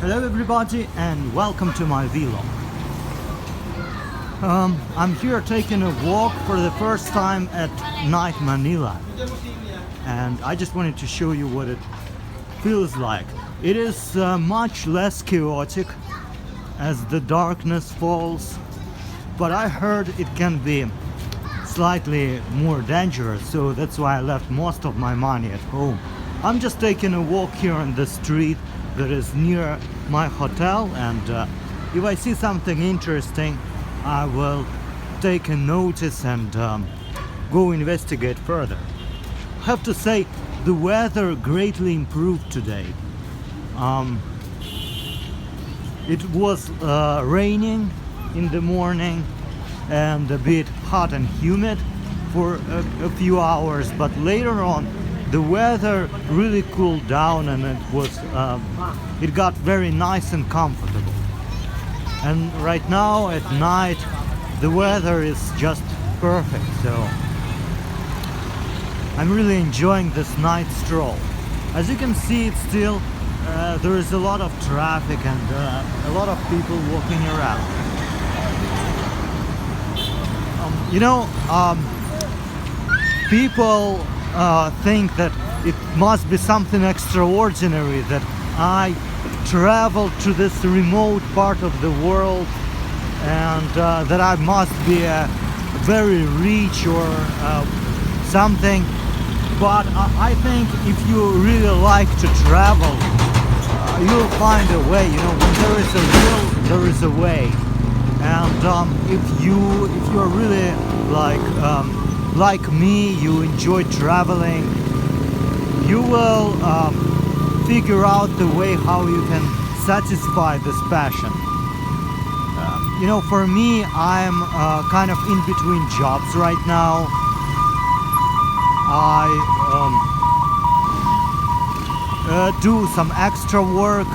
Hello everybody and welcome to my vlog. I'm here taking a walk for the first time at night Manila, and I just wanted to show you what it feels like. It is much less chaotic as the darkness falls, but I heard it can be slightly more dangerous, so that's why I left most of my money at home. I'm just taking a walk here on the street that is near my hotel, and if I see something interesting I will take a notice and go investigate further. I have to say the weather greatly improved today. It was raining in the morning and a bit hot and humid for a few hours, but later on the weather really cooled down and it got very nice and comfortable. And right now at night the weather is just perfect, so I'm really enjoying this night stroll. As you can see, it's still there is a lot of traffic and a lot of people walking around. People think that it must be something extraordinary that I travel to this remote part of the world and that I must be very rich or something. But I think if you really like to travel, you'll find a way. When there is a will, there is a way. And if you're really like me, you enjoy traveling, you will figure out the way how you can satisfy this passion. For me, I'm kind of in between jobs right now. I do some extra work,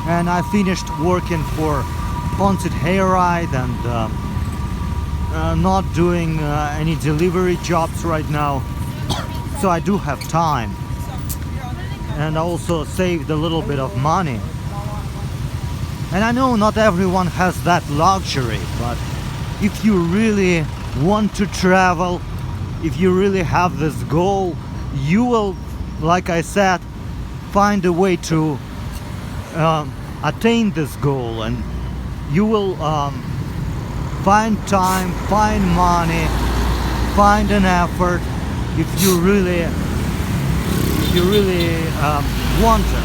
and I finished working for Haunted Hayride and not doing any delivery jobs right now, so I do have time, and I also saved a little bit of money. And I know not everyone has that luxury, but if you really want to travel, if you really have this goal, you will, like I said, find a way to attain this goal, and you will find time, find money, find an effort if you really want it.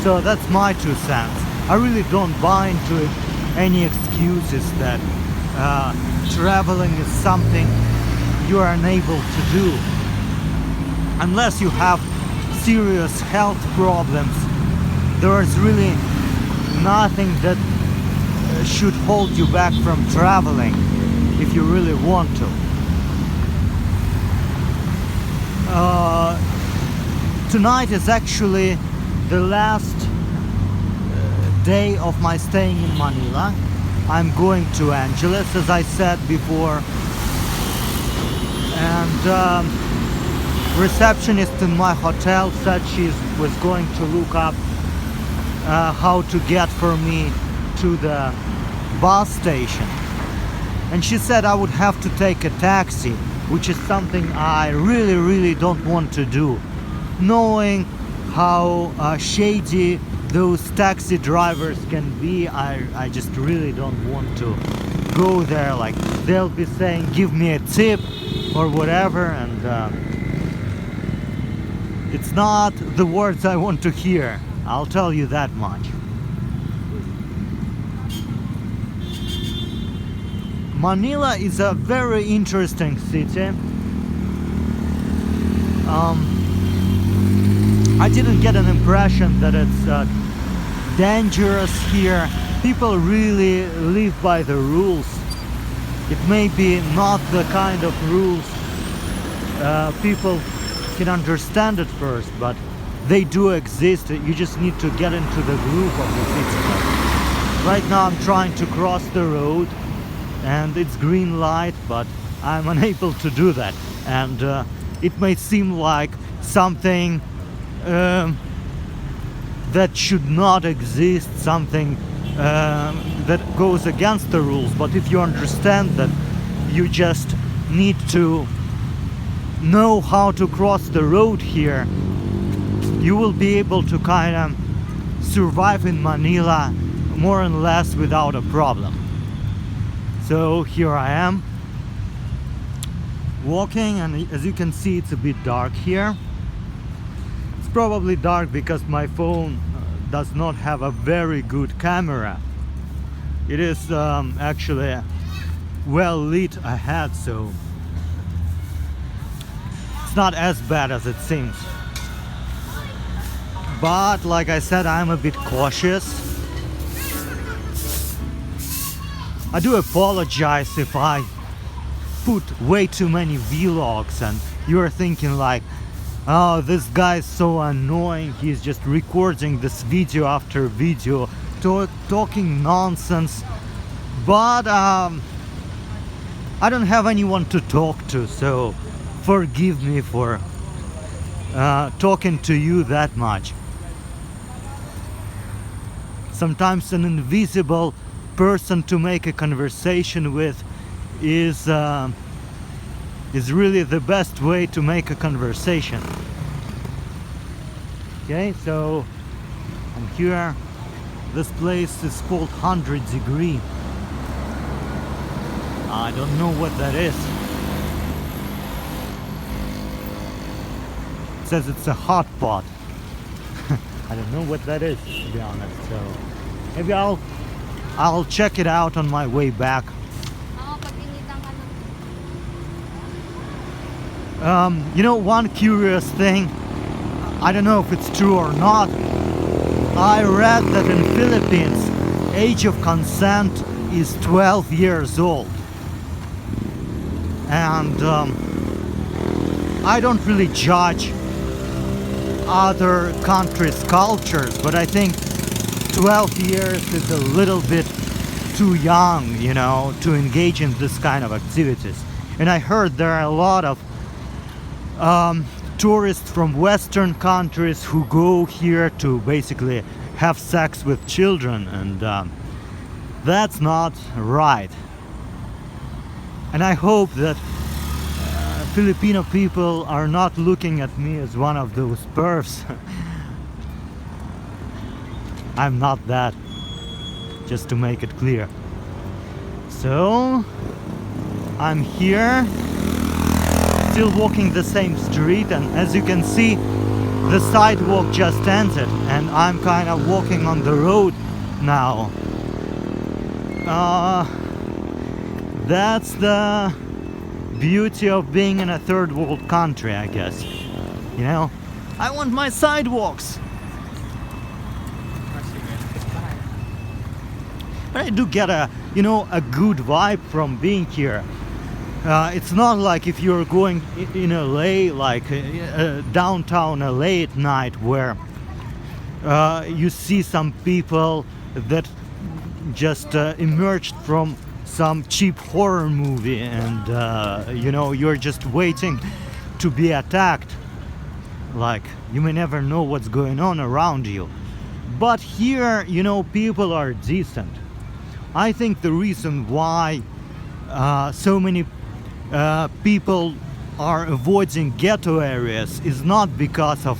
So that's my 2 cents. I really don't buy into any excuses that traveling is something you are unable to do. Unless you have serious health problems, there is really nothing that should hold you back from traveling if you really want to. Tonight is actually the last day of my staying in Manila. I'm going to Angeles, as I said before, and receptionist in my hotel said she was going to look up how to get for me to the bus station, and she said I would have to take a taxi, which is something I really don't want to do, knowing how shady those taxi drivers can be. I just really don't want to go there. Like, they'll be saying give me a tip or whatever, and it's not the words I want to hear, I'll tell you that much. Manila is a very interesting city. I didn't get an impression that it's dangerous here. People really live by the rules. It may be not the kind of rules people can understand at first, but they do exist. You just need to get into the groove of the city. Right now I'm trying to cross the road and it's green light, but I'm unable to do that, and it may seem like something that should not exist, something that goes against the rules. But if you understand that you just need to know how to cross the road here, you will be able to kind of survive in Manila more or less without a problem. So here I am walking, and as you can see, it's a bit dark here. It's probably dark because my phone does not have a very good camera. It is actually well lit ahead, so it's not as bad as it seems. But like I said, I'm a bit cautious. I do apologize if I put way too many vlogs and you're thinking like, oh, this guy is so annoying, he's just recording this video after video, talking nonsense. But I don't have anyone to talk to, so forgive me for talking to you that much. Sometimes an invisible person to make a conversation with is really the best way to make a conversation. Okay, so I'm here. This place is called 100 Degree. I don't know what that is. It says it's a hot pot. I don't know what that is, to be honest. So maybe I'll check it out on my way back. You know, one curious thing, I don't know if it's true or not, I read that in Philippines, age of consent is 12 years old. And I don't really judge other countries' cultures, but I think 12 years is a little bit too young, you know, to engage in this kind of activities. And I heard there are a lot of tourists from Western countries who go here to basically have sex with children, and that's not right. And I hope that Filipino people are not looking at me as one of those pervs. I'm not that, just to make it clear. So I'm here, still walking the same street, and as you can see, the sidewalk just ended and I'm kind of walking on the road now. That's the beauty of being in a third world country, I guess. You know, I want my sidewalks. But I do get a good vibe from being here. It's not like if you're going in LA, like downtown LA at night, where you see some people that just emerged from some cheap horror movie, and you're just waiting to be attacked. Like, you may never know what's going on around you. But here, people are decent. I think the reason why so many people are avoiding ghetto areas is not because of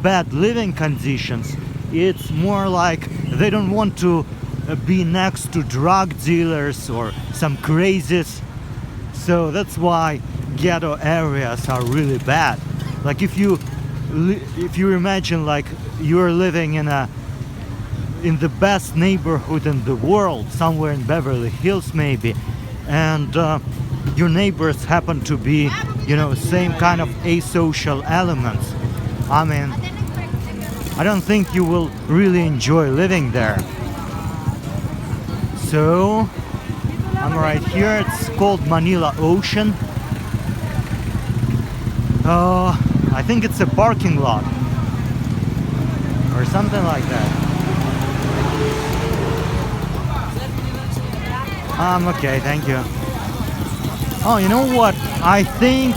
bad living conditions. It's more like they don't want to be next to drug dealers or some crazies. So that's why ghetto areas are really bad. Like if you imagine like you're living in the best neighborhood in the world, somewhere in Beverly Hills maybe, and your neighbors happen to be, same kind of asocial elements. I mean, I don't think you will really enjoy living there. So I'm right here. It's called Manila Ocean. I think it's a parking lot or something like that. Okay, thank you. Oh, you know what? I think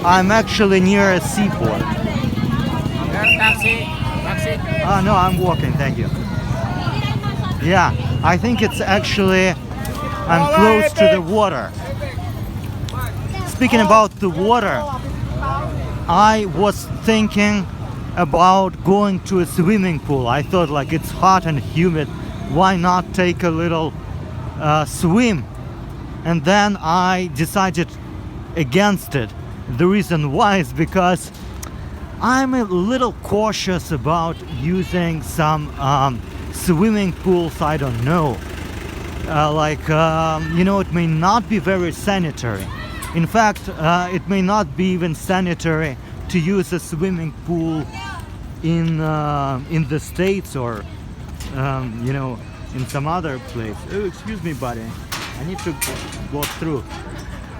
I'm actually near a seaport. Taxi. No, I'm walking, thank you. Yeah, I think it's actually, I'm close to the water. Speaking about the water, I was thinking about going to a swimming pool. I thought like it's hot and humid, why not take a little swim? And then I decided against it. The reason why is because I'm a little cautious about using some swimming pools. I don't know, it may not be very sanitary. In fact, it may not be even sanitary to use a swimming pool in the States or in some other place. Oh, excuse me, buddy, I need to walk through.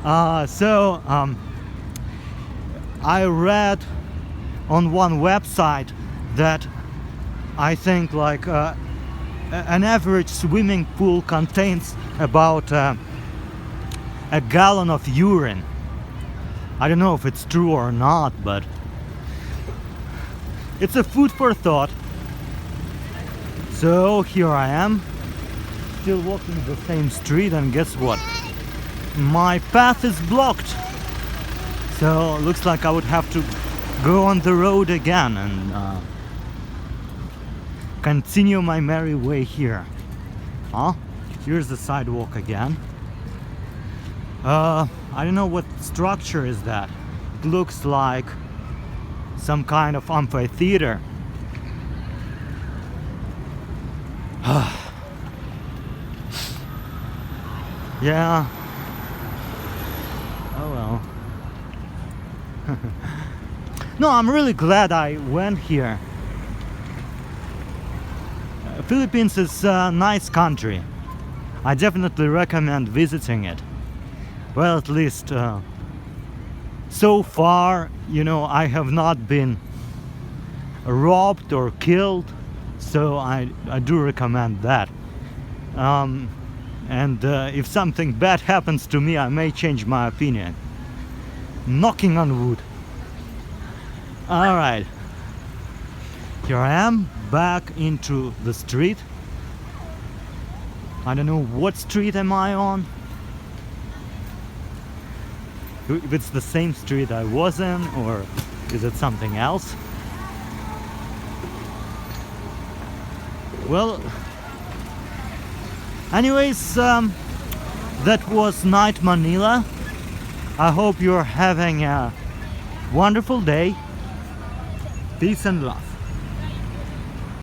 I read on one website that I think like an average swimming pool contains about a gallon of urine. I don't know if it's true or not, but it's a food for thought. So here I am, still walking the same street, and guess what? My path is blocked. So looks like I would have to go on the road again and continue my merry way here. Here's the sidewalk again. I don't know what structure is that. It looks like some kind of amphitheater. Yeah. Oh well. No, I'm really glad I went here. Philippines is a nice country. I definitely recommend visiting it. Well, at least so far, I have not been robbed or killed, so I do recommend that. And if something bad happens to me, I may change my opinion. Knocking on wood. Alright, here I am back into the street. I don't know what street am I on, if it's the same street I was in, or is it something else? Well, anyways, that was Night Manila. I hope you're having a wonderful day. Peace and love.